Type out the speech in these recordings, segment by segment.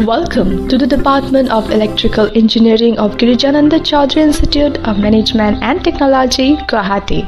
Welcome to the Department of Electrical Engineering of Girijananda Chaudhary Institute of Management and Technology, Guwahati.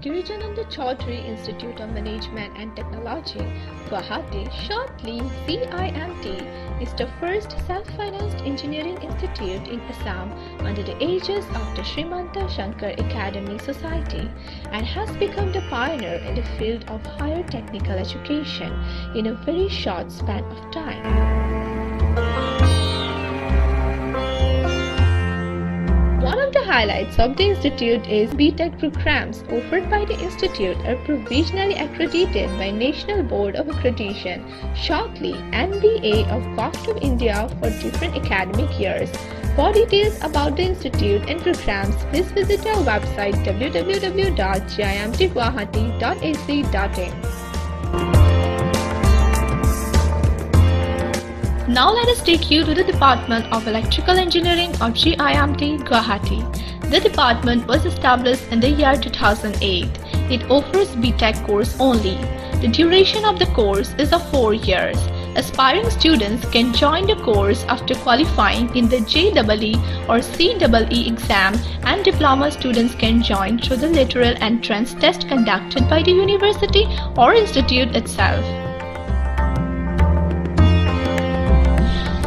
Girijananda Chaudhary Institute of Management and Technology, Guwahati, shortly CIMT, is the first self-financed engineering institute in Assam under the aegis of the Srimanta Shankar Academy Society and has become the pioneer in the field of higher technical education in a very short span of time. One of the highlights of the institute is BTech programs offered by the institute are provisionally accredited by National Board of Accreditation, shortly NBA of Cost of India for different academic years. For details about the institute and programs, please visit our website www.gimtguwahati.ac.in. Now let us take you to the Department of Electrical Engineering of GIMT, Guwahati. The department was established in the year 2008. It offers BTech course only. The duration of the course is of 4 years. Aspiring students can join the course after qualifying in the JEE or CEE exam, and diploma students can join through the lateral entrance test conducted by the university or institute itself.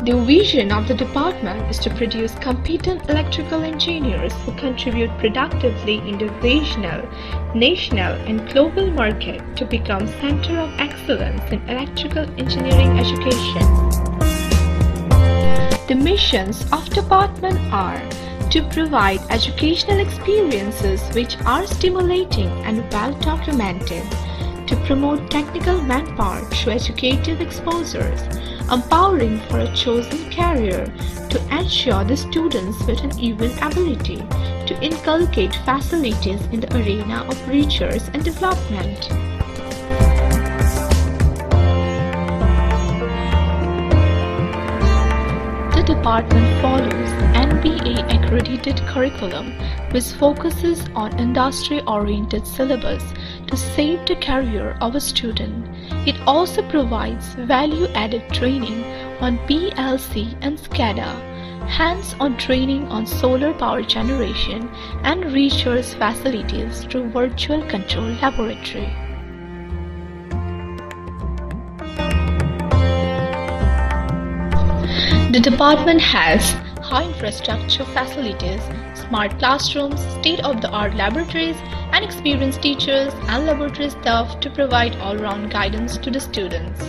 The vision of the department is to produce competent electrical engineers who contribute productively in the regional, national and global market to become center of excellence in electrical engineering education. The missions of the department are to provide educational experiences which are stimulating and well documented, to promote technical manpower through educative exposures, empowering for a chosen career, to ensure the students with an even ability, to inculcate facilities in the arena of research and development. The department follows NBA accredited curriculum which focuses on industry-oriented syllabus to save the career of a student. It also provides value-added training on PLC and SCADA, hands-on training on solar power generation and research facilities through virtual control laboratory. The department has high infrastructure facilities, smart classrooms, state-of-the-art laboratories, and experienced teachers and laboratory staff to provide all-round guidance to the students.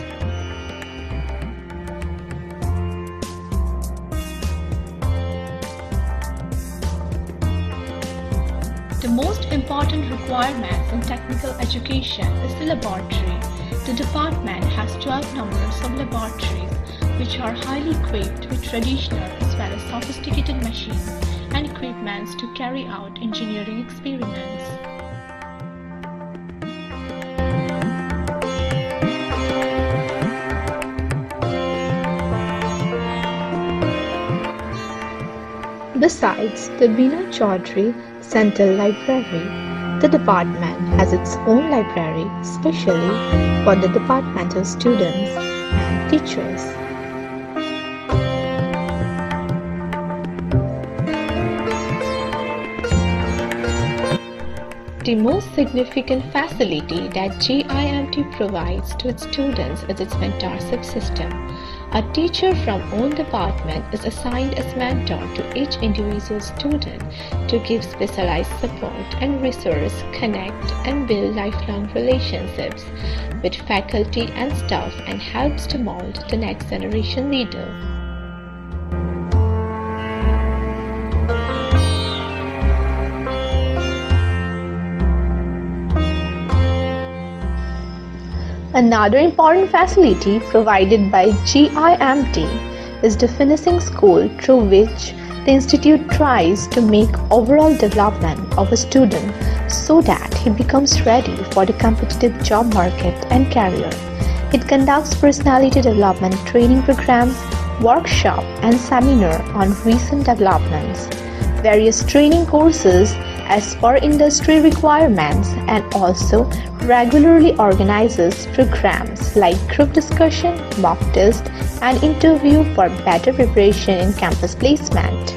The most important requirements in technical education is the laboratory. The department has 12 numbers of laboratories which are highly equipped with traditional as well as sophisticated machines and equipments to carry out engineering experiments. Besides the Bina Chaudhary Central Library, the department has its own library specially for the departmental students and teachers. The most significant facility that GIMT provides to its students is its mentorship system. A teacher from own department is assigned as mentor to each individual student to give specialized support and resource, connect and build lifelong relationships with faculty and staff, and helps to mold the next generation leader. Another important facility provided by GIMT is the finishing school through which the institute tries to make overall development of a student so that he becomes ready for the competitive job market and career. It conducts personality development training programs, workshop and seminar on recent developments, various training courses as per industry requirements, and also regularly organizes programs like group discussion, mock test, and interview for better preparation in campus placement.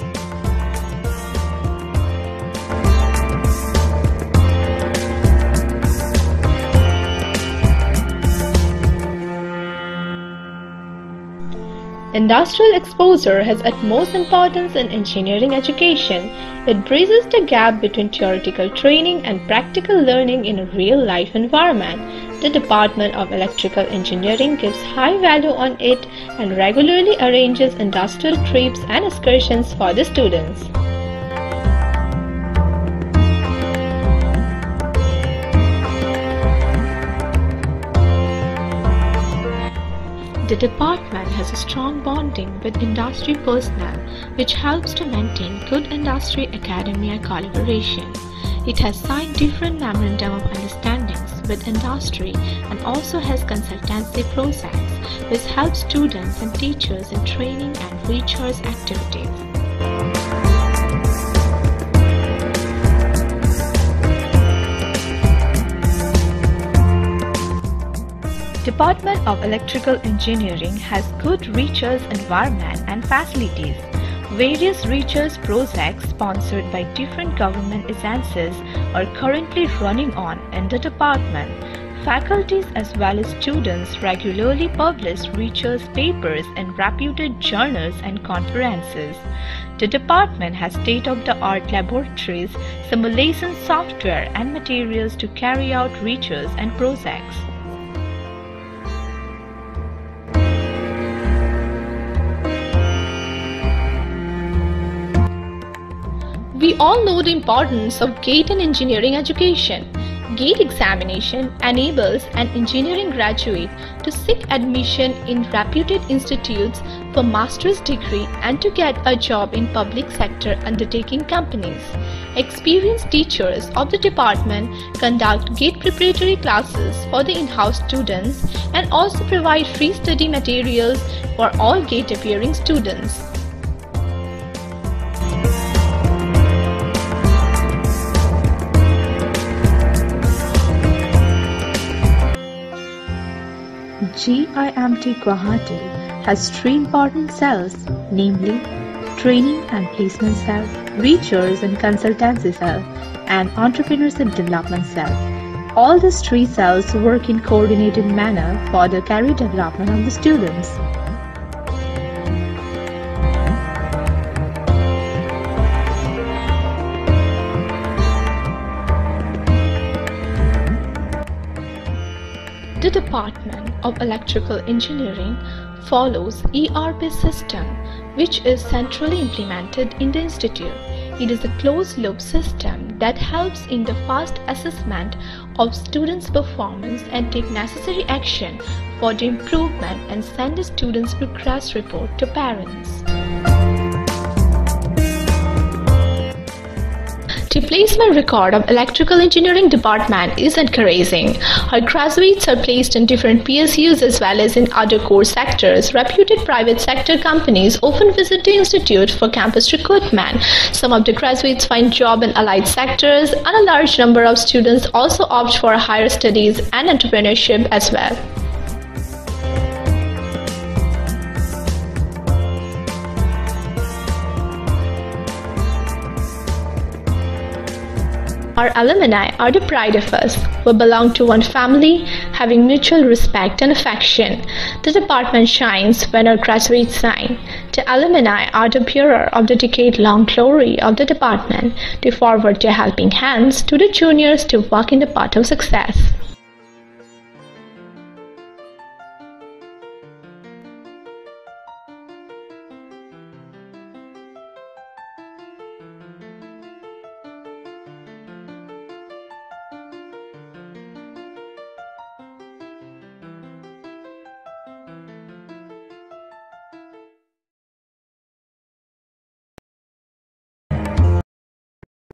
Industrial exposure has utmost importance in engineering education. It bridges the gap between theoretical training and practical learning in a real-life environment. The Department of Electrical Engineering gives high value on it and regularly arranges industrial trips and excursions for the students. The department has a strong bonding with industry personnel, which helps to maintain good industry-academia collaboration. It has signed different memorandum of understandings with industry and also has consultancy projects, which help students and teachers in training and research activities. Department of Electrical Engineering has good research environment and facilities. Various research projects sponsored by different government agencies are currently running on in the department. Faculties as well as students regularly publish research papers in reputed journals and conferences. The department has state-of-the-art laboratories, simulation software and materials to carry out research and projects. We all know the importance of GATE in engineering education. GATE examination enables an engineering graduate to seek admission in reputed institutes for master's degree and to get a job in public sector undertaking companies. Experienced teachers of the department conduct GATE preparatory classes for the in-house students and also provide free study materials for all GATE appearing students. GIMT Guwahati has three important cells, namely Training and Placement Cell, Research and Consultancy Cell, and Entrepreneurship Development Cell. All these three cells work in coordinated manner for the career development of the students. The Department of Electrical Engineering follows ERP system, which is centrally implemented in the institute. It is a closed-loop system that helps in the fast assessment of students' performance and take necessary action for the improvement and send the students' progress report to parents. The placement record of Electrical Engineering Department is encouraging. Our graduates are placed in different PSUs as well as in other core sectors. Reputed private sector companies often visit the institute for campus recruitment. Some of the graduates find job in allied sectors, and a large number of students also opt for higher studies and entrepreneurship as well. Our alumni are the pride of us. We belong to one family, having mutual respect and affection. The department shines when our graduates shine. The alumni are the bearer of the decade-long glory of the department. They forward their helping hands to the juniors to walk in the path of success.